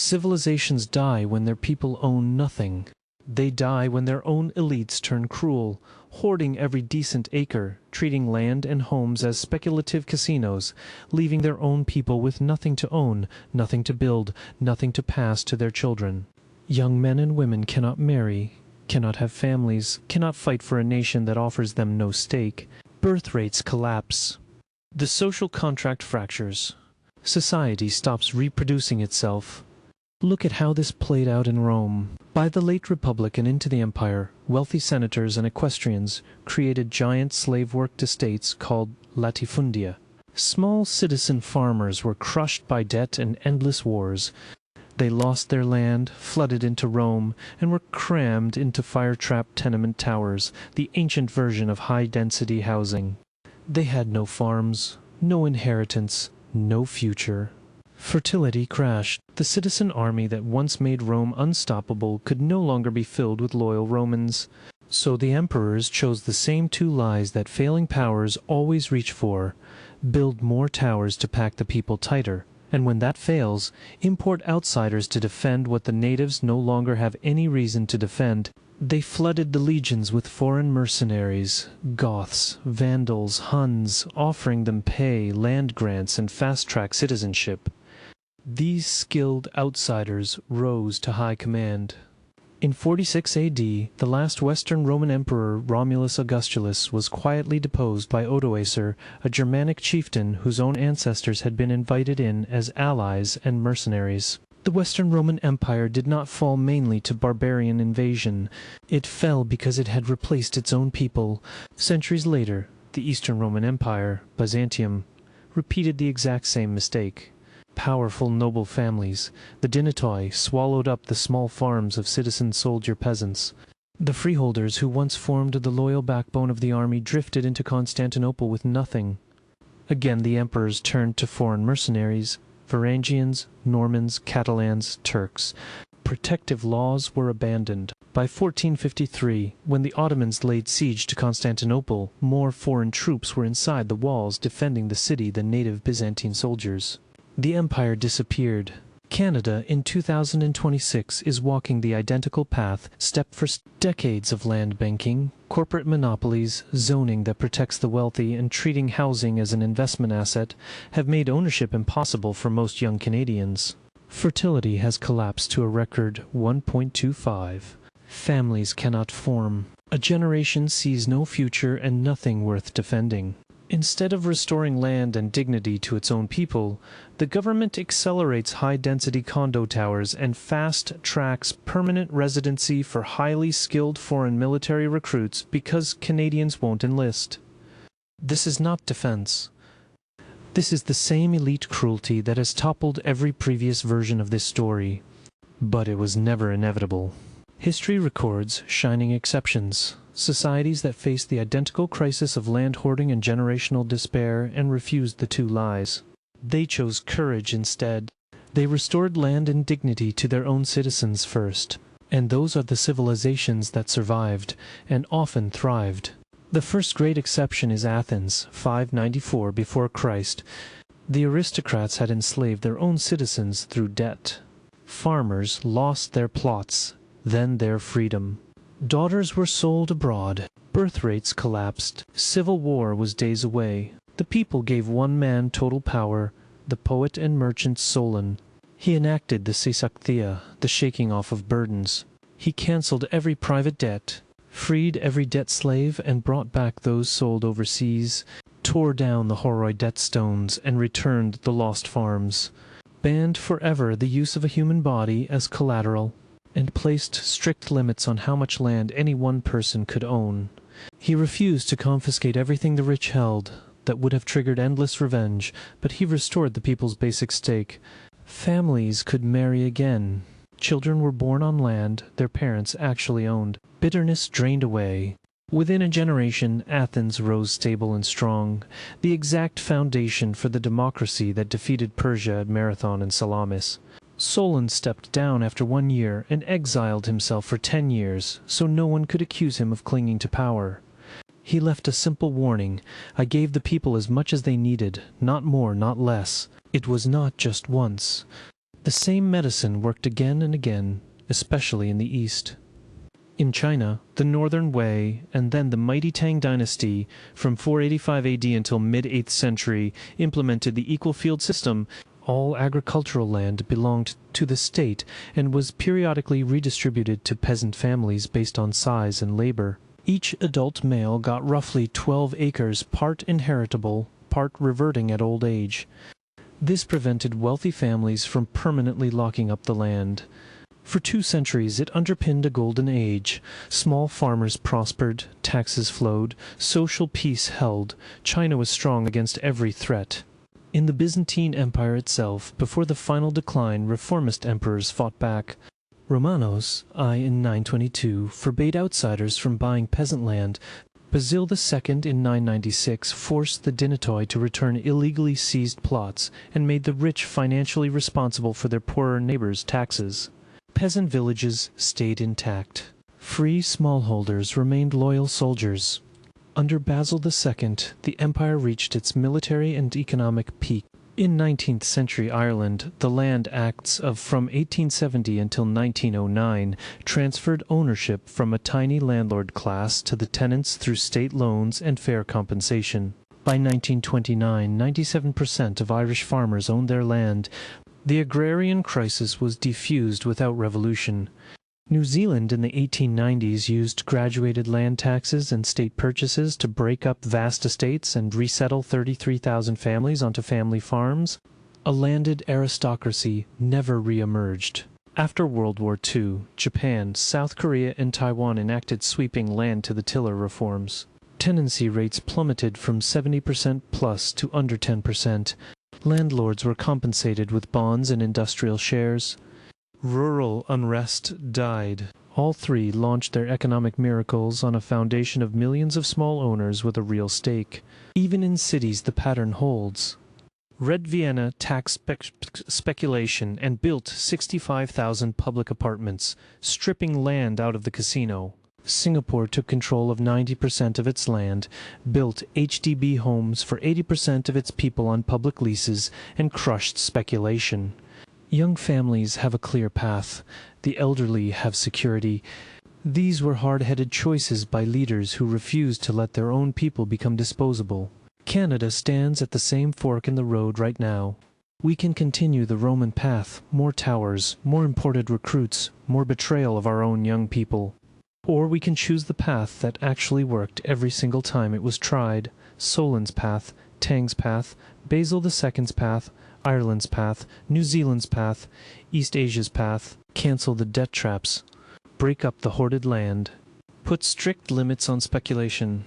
Civilizations die when their people own nothing. They die when their own elites turn cruel, hoarding every decent acre, treating land and homes as speculative casinos, leaving their own people with nothing to own, nothing to build, nothing to pass to their children. Young men and women cannot marry, cannot have families, cannot fight for a nation that offers them no stake. Birth rates collapse. The social contract fractures. Society stops reproducing itself. Look at how this played out in Rome. By the late Republic and into the Empire, wealthy senators and equestrians created giant slave-worked estates called latifundia. Small citizen farmers were crushed by debt and endless wars. They lost their land, flooded into Rome, and were crammed into fire-trapped tenement towers, the ancient version of high-density housing. They had no farms, no inheritance, no future. Fertility crashed. The citizen army that once made Rome unstoppable could no longer be filled with loyal Romans. So the emperors chose the same two lies that failing powers always reach for: build more towers to pack the people tighter, and when that fails, import outsiders to defend what the natives no longer have any reason to defend. They flooded the legions with foreign mercenaries, Goths, Vandals, Huns, offering them pay, land grants, and fast-track citizenship. These skilled outsiders rose to high command. In 46 AD, the last Western Roman emperor, Romulus Augustulus, was quietly deposed by Odoacer, a Germanic chieftain whose own ancestors had been invited in as allies and mercenaries. The Western Roman Empire did not fall mainly to barbarian invasion. It fell because it had replaced its own people. Centuries later, the Eastern Roman Empire, Byzantium, repeated the exact same mistake. Powerful noble families, the dinotoi, swallowed up the small farms of citizen soldier peasants. The freeholders who once formed the loyal backbone of the army drifted into Constantinople with nothing. Again the emperors turned to foreign mercenaries, Varangians, Normans, Catalans, Turks. Protective laws were abandoned. By 1453, when the Ottomans laid siege to Constantinople, more foreign troops were inside the walls defending the city than native Byzantine soldiers. The empire disappeared. Canada in 2026 is walking the identical path, step for step. Decades of land banking, corporate monopolies, zoning that protects the wealthy, and treating housing as an investment asset have made ownership impossible for most young Canadians. Fertility has collapsed to a record 1.25. Families cannot form. A generation sees no future and nothing worth defending. Instead of restoring land and dignity to its own people, the government accelerates high-density condo towers and fast-tracks permanent residency for highly skilled foreign military recruits because Canadians won't enlist. This is not defense. This is the same elite cruelty that has toppled every previous version of this story. But it was never inevitable. History records shining exceptions. Societies that faced the identical crisis of land hoarding and generational despair and refused the two lies. They chose courage instead. They restored land and dignity to their own citizens first. And those are the civilizations that survived, and often thrived. The first great exception is Athens, 594 before Christ. The aristocrats had enslaved their own citizens through debt. Farmers lost their plots, then their freedom. Daughters were sold abroad. Birth rates collapsed. Civil war was days away. The people gave one man total power, the poet and merchant Solon. He enacted the seisachtheia, the shaking off of burdens. He cancelled every private debt, freed every debt slave and brought back those sold overseas, tore down the Horoi debt stones and returned the lost farms, banned forever the use of a human body as collateral, and placed strict limits on how much land any one person could own. He refused to confiscate everything the rich held. That would have triggered endless revenge, but he restored the people's basic stake. Families could marry again. Children were born on land their parents actually owned. Bitterness drained away. Within a generation, Athens rose stable and strong, the exact foundation for the democracy that defeated Persia at Marathon and Salamis. Solon stepped down after 1 year and exiled himself for 10 years, so no one could accuse him of clinging to power. He left a simple warning: I gave the people as much as they needed, not more, not less. It was not just once. The same medicine worked again and again, especially in the East. In China, the Northern Wei and then the mighty Tang dynasty from 485 AD until mid-8th century implemented the equal field system. All agricultural land belonged to the state and was periodically redistributed to peasant families based on size and labor. Each adult male got roughly 12 acres, part inheritable, part reverting at old age. This prevented wealthy families from permanently locking up the land. For 2 centuries it underpinned a golden age. Small farmers prospered, taxes flowed, social peace held. China was strong against every threat. In the Byzantine Empire itself, before the final decline, reformist emperors fought back. Romanos, in 922, forbade outsiders from buying peasant land. Basil II in 996 forced the Dinotoi to return illegally seized plots and made the rich financially responsible for their poorer neighbors' taxes. Peasant villages stayed intact. Free smallholders remained loyal soldiers. Under Basil II, the empire reached its military and economic peak. In 19th century Ireland, the Land Acts of from 1870 until 1909 transferred ownership from a tiny landlord class to the tenants through state loans and fair compensation. By 1929, 97% of Irish farmers owned their land. The agrarian crisis was defused without revolution. New Zealand in the 1890s used graduated land taxes and state purchases to break up vast estates and resettle 33,000 families onto family farms. A landed aristocracy never re-emerged. After World War II, Japan, South Korea and Taiwan enacted sweeping land-to-the-tiller reforms. Tenancy rates plummeted from 70% plus to under 10%. Landlords were compensated with bonds and industrial shares. Rural unrest died. All three launched their economic miracles on a foundation of millions of small owners with a real stake. Even in cities the pattern holds. Red Vienna taxed speculation and built 65,000 public apartments, stripping land out of the casino. Singapore took control of 90% of its land, built HDB homes for 80% of its people on public leases, and crushed speculation. Young families have a clear path. The elderly have security. These were hard-headed choices by leaders who refused to let their own people become disposable. Canada stands at the same fork in the road right now. We can continue the Roman path, more towers, more imported recruits, more betrayal of our own young people. Or we can choose the path that actually worked every single time it was tried. Solon's path, Tang's path, Basil II's path, Ireland's path, New Zealand's path, East Asia's path. Cancel the debt traps. Break up the hoarded land. Put strict limits on speculation.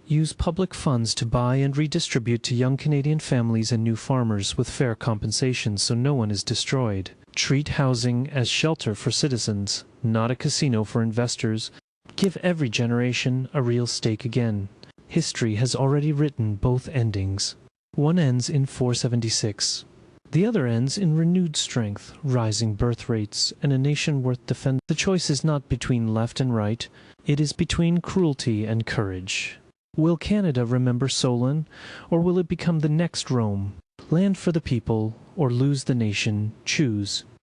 Use public funds to buy and redistribute to young Canadian families and new farmers with fair compensation so no one is destroyed. Treat housing as shelter for citizens, not a casino for investors. Give every generation a real stake again. History has already written both endings. One ends in 476. The other ends in renewed strength, rising birth rates, and a nation worth defending. The choice is not between left and right. It is between cruelty and courage. Will Canada remember Solon, or will it become the next Rome? Land for the people, or lose the nation. Choose.